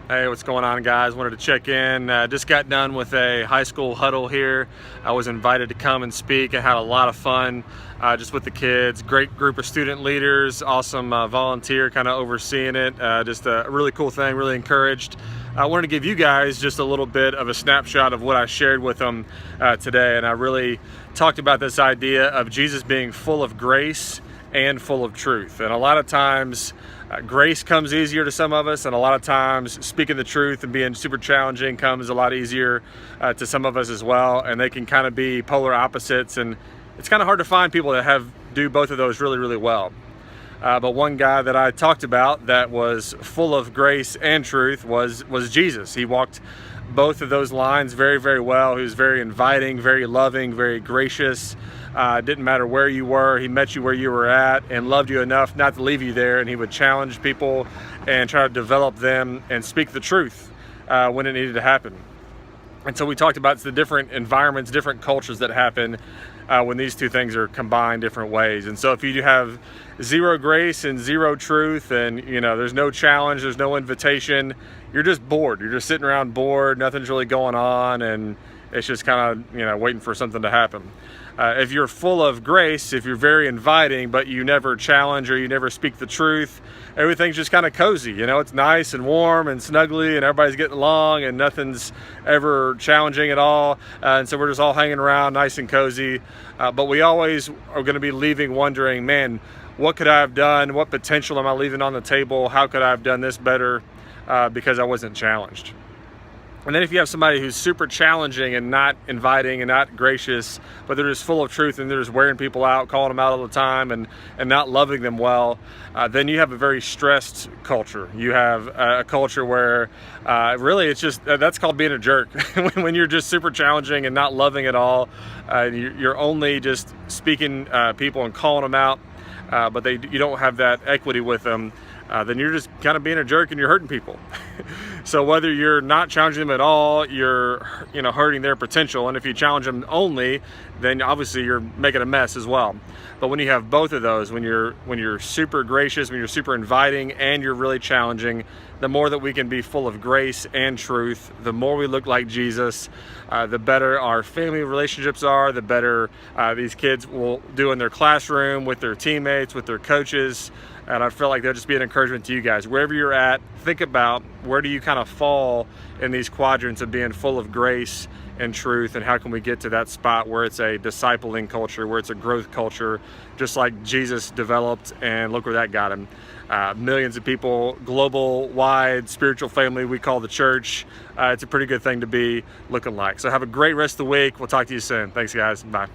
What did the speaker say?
Hey, what's going on, guys? Wanted to check in. Just got done with a high school huddle here. I was invited to come and speak. I had a lot of fun just with the kids. Great group of student leaders, awesome volunteer kind of overseeing it. Just a really cool thing, really encouraged. I wanted to give you guys just a little bit of a snapshot of what I shared with them today. And I really talked about this idea of Jesus being full of grace and full of truth. And a lot of times, grace comes easier to some of us, and a lot of times speaking the truth and being super challenging comes a lot easier to some of us as well, and they can kind of be polar opposites, and it's kind of hard to find people that do both of those really, really well. But one guy that I talked about that was full of grace and truth was Jesus. He walked both of those lines very, very well. He was very inviting, very loving, very gracious. Didn't matter where you were, he met you where you were at and loved you enough not to leave you there, and he would challenge people and try to develop them and speak the truth when it needed to happen. And so we talked about the different environments, different cultures that happen when these two things are combined different ways. And so if you have zero grace and zero truth, and there's no challenge, there's no invitation, you're just bored. You're just sitting around bored, nothing's really going on, and it's just kind of waiting for something to happen. If you're full of grace, if you're very inviting, but you never challenge or you never speak the truth, everything's just kind of cozy. It's nice and warm and snuggly, and everybody's getting along, and nothing's ever challenging at all. And so we're just all hanging around, nice and cozy. But we always are going to be leaving wondering, man, what could I have done? What potential am I leaving on the table? How could I have done this better? Because I wasn't challenged. And then if you have somebody who's super challenging and not inviting and not gracious, but they're just full of truth and they're just wearing people out, calling them out all the time and not loving them well, then you have a very stressed culture. You have a culture where really it's just, that's called being a jerk. When you're just super challenging and not loving at all, you're only just speaking people and calling them out, but you don't have that equity with them. Then you're just kind of being a jerk and you're hurting people. So whether you're not challenging them at all, you're hurting their potential. And if you challenge them only, then obviously you're making a mess as well. But when you have both of those, when you're super gracious, when you're super inviting, and you're really challenging, the more that we can be full of grace and truth, the more we look like Jesus, the better our family relationships are, the better these kids will do in their classroom, with their teammates, with their coaches. And I feel like that'll just be an encouragement to you guys. Wherever you're at, think about where do you kind of fall in these quadrants of being full of grace and truth, and how can we get to that spot where it's a discipling culture, where it's a growth culture, just like Jesus developed, and look where that got him. Millions of people, global wide spiritual family we call the church. It's a pretty good thing to be looking like. So have a great rest of the week. We'll talk to you soon. Thanks, guys. Bye.